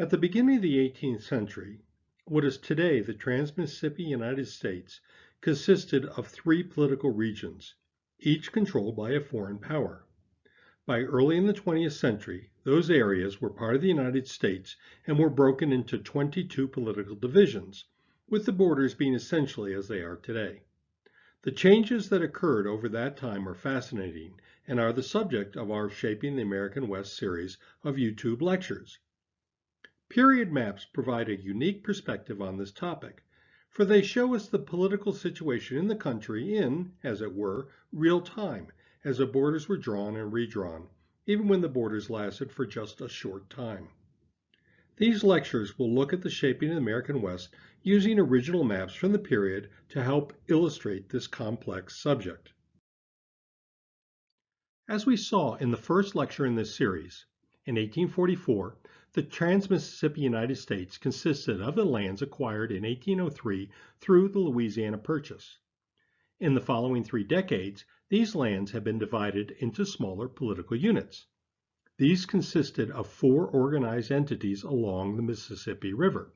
At the beginning of the 18th century, what is today the Trans-Mississippi United States consisted of three political regions, each controlled by a foreign power. By early in the 20th century, those areas were part of the United States and were broken into 22 political divisions, with the borders being essentially as they are today. The changes that occurred over that time are fascinating and are the subject of our Shaping the American West series of YouTube lectures. Period maps provide a unique perspective on this topic, for they show us the political situation in the country in, as it were, real time, as the borders were drawn and redrawn, even when the borders lasted for just a short time. These lectures will look at the shaping of the American West using original maps from the period to help illustrate this complex subject. As we saw in the first lecture in this series, in 1844, the Trans-Mississippi United States consisted of the lands acquired in 1803 through the Louisiana Purchase. In the following 3 decades, these lands have been divided into smaller political units. These consisted of 4 organized entities along the Mississippi River,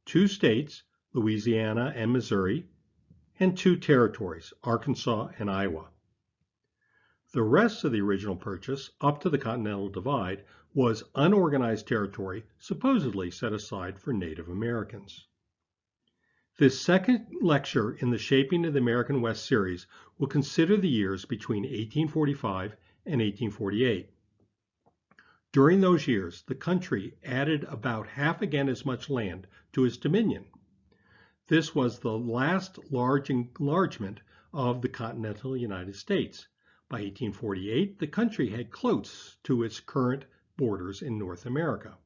2 states, Louisiana and Missouri, and 2 territories, Arkansas and Iowa. The rest of the original purchase, up to the Continental Divide, was unorganized territory supposedly set aside for Native Americans. This second lecture in the Shaping of the American West series will consider the years between 1845 and 1848. During those years, the country added about half again as much land to its dominion. This was the last large enlargement of the continental United States. By 1848, the country had close to its current borders in North America.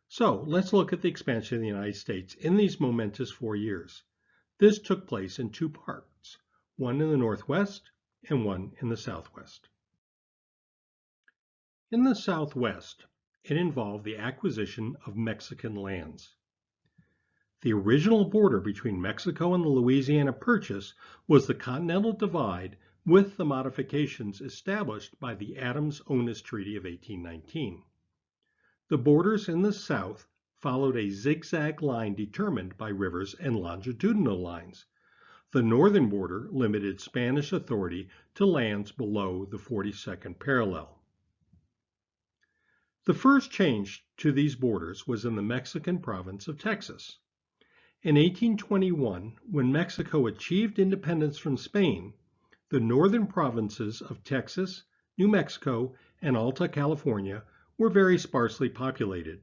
So let's look at the expansion of the United States in these momentous 4 years. This took place in 2 parts, one in the Northwest and one in the Southwest. In the Southwest, it involved the acquisition of Mexican lands. The original border between Mexico and the Louisiana Purchase was the Continental Divide with the modifications established by the Adams-Onis Treaty of 1819. The borders in the South followed a zigzag line determined by rivers and longitudinal lines. The northern border limited Spanish authority to lands below the 42nd parallel. The first change to these borders was in the Mexican province of Texas. In 1821, when Mexico achieved independence from Spain, the northern provinces of Texas, New Mexico, and Alta California were very sparsely populated.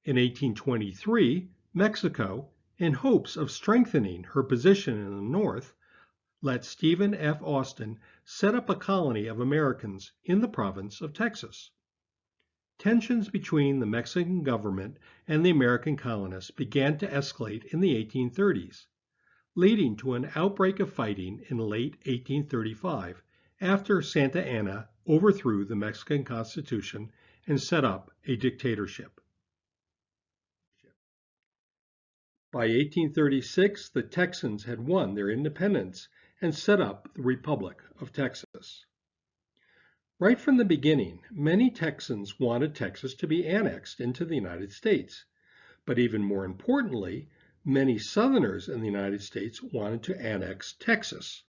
In 1823, Mexico, in hopes of strengthening her position in the north, let Stephen F. Austin set up a colony of Americans in the province of Texas. Tensions between the Mexican government and the American colonists began to escalate in the 1830s, leading to an outbreak of fighting in late 1835 after Santa Anna overthrew the Mexican Constitution and set up a dictatorship. By 1836, the Texans had won their independence and set up the Republic of Texas. Right from the beginning, many Texans wanted Texas to be annexed into the United States, but even more importantly, many Southerners in the United States wanted to annex Texas.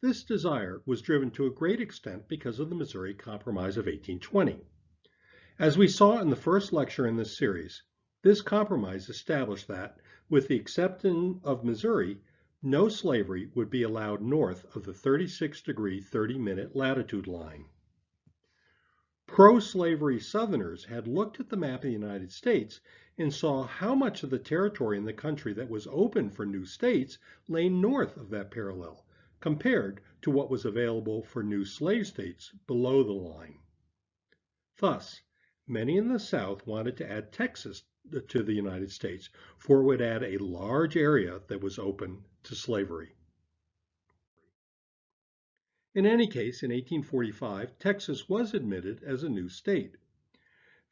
This desire was driven to a great extent because of the Missouri Compromise of 1820. As we saw in the first lecture in this series, this compromise established that, with the exception of Missouri, no slavery would be allowed north of the 36° 30' latitude line. Pro-slavery Southerners had looked at the map of the United States and saw how much of the territory in the country that was open for new states lay north of that parallel, compared to what was available for new slave states below the line. Thus, many in the South wanted to add Texas to the United States, for it would add a large area that was open to slavery. In any case, in 1845, Texas was admitted as a new state.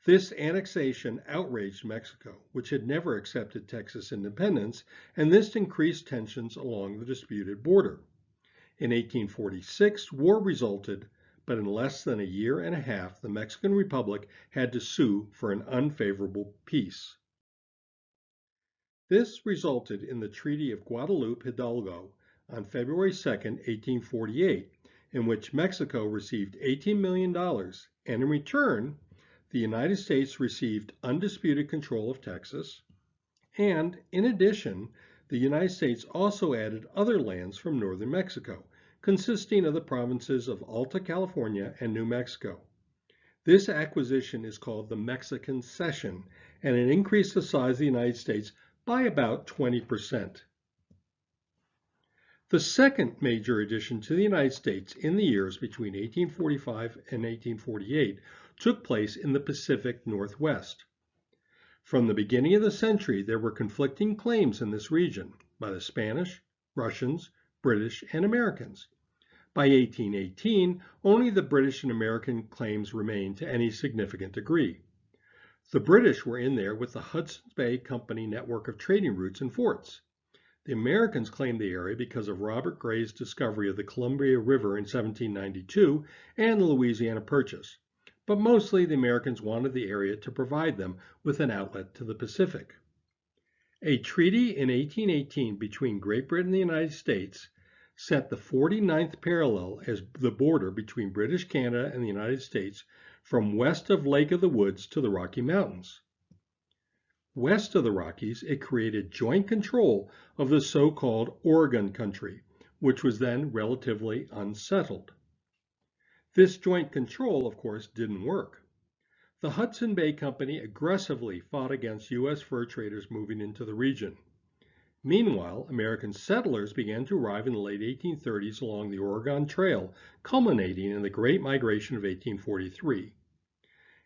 This annexation outraged Mexico, which had never accepted Texas independence, and this increased tensions along the disputed border. In 1846, war resulted, but in less than a year and a half, the Mexican Republic had to sue for an unfavorable peace. This resulted in the Treaty of Guadalupe Hidalgo on February 2, 1848, in which Mexico received $18 million, and in return, the United States received undisputed control of Texas, and in addition, the United States also added other lands from northern Mexico, consisting of the provinces of Alta California and New Mexico. This acquisition is called the Mexican Cession, and it increased the size of the United States by about 20%. The second major addition to the United States in the years between 1845 and 1848 took place in the Pacific Northwest. From the beginning of the century, there were conflicting claims in this region by the Spanish, Russians, British, and Americans. By 1818, only the British and American claims remained to any significant degree. The British were in there with the Hudson's Bay Company network of trading routes and forts. The Americans claimed the area because of Robert Gray's discovery of the Columbia River in 1792 and the Louisiana Purchase. But mostly the Americans wanted the area to provide them with an outlet to the Pacific. A treaty in 1818 between Great Britain and the United States set the 49th parallel as the border between British Canada and the United States from west of Lake of the Woods to the Rocky Mountains. West of the Rockies, it created joint control of the so-called Oregon country, which was then relatively unsettled. This joint control, of course, didn't work. The Hudson Bay Company aggressively fought against U.S. fur traders moving into the region. Meanwhile, American settlers began to arrive in the late 1830s along the Oregon Trail, culminating in the Great Migration of 1843.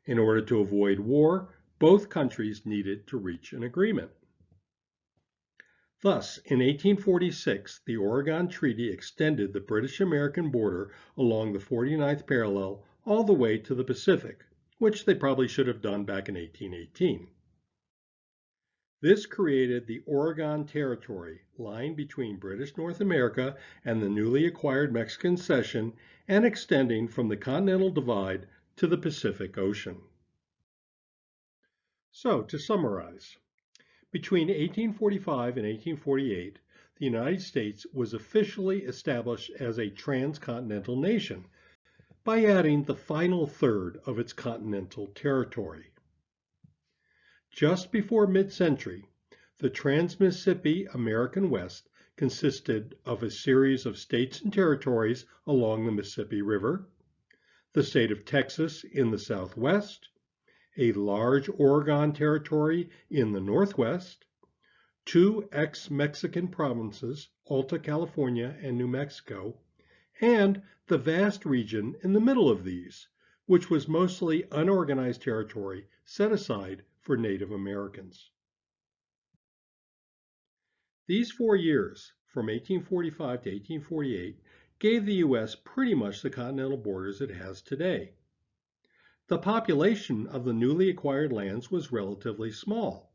In order to avoid war, both countries needed to reach an agreement. Thus, in 1846, the Oregon Treaty extended the British-American border along the 49th parallel all the way to the Pacific, which they probably should have done back in 1818. This created the Oregon Territory, lying between British North America and the newly acquired Mexican Cession and extending from the Continental Divide to the Pacific Ocean. So, to summarize, between 1845 and 1848, the United States was officially established as a transcontinental nation by adding the final third of its continental territory. Just before mid-century, the Trans-Mississippi American West consisted of a series of states and territories along the Mississippi River, the state of Texas in the southwest, a large Oregon territory in the northwest, two ex-Mexican provinces, Alta California and New Mexico, and the vast region in the middle of these, which was mostly unorganized territory set aside for Native Americans. These 4 years, from 1845 to 1848, gave the U.S. pretty much the continental borders it has today. The population of the newly acquired lands was relatively small.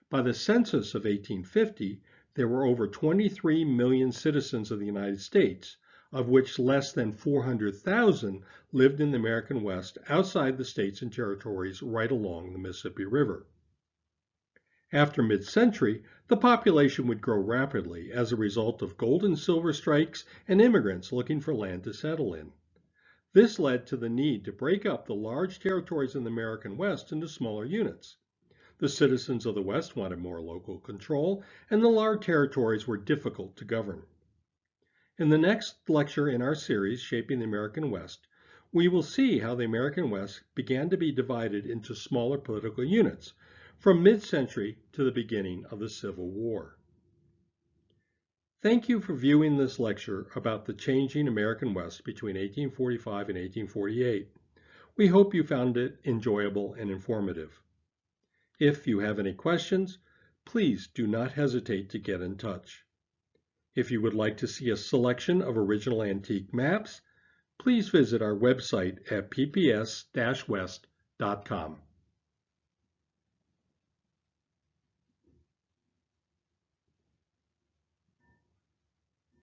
By the census of 1850, there were over 23 million citizens of the United States, of which less than 400,000 lived in the American West outside the states and territories right along the Mississippi River. After mid-century, the population would grow rapidly as a result of gold and silver strikes and immigrants looking for land to settle in. This led to the need to break up the large territories in the American West into smaller units. The citizens of the West wanted more local control, and the large territories were difficult to govern. In the next lecture in our series, Shaping the American West, we will see how the American West began to be divided into smaller political units, from mid-century to the beginning of the Civil War. Thank you for viewing this lecture about the changing American West between 1845 and 1848. We hope you found it enjoyable and informative. If you have any questions, please do not hesitate to get in touch. If you would like to see a selection of original antique maps, please visit our website at pps-west.com.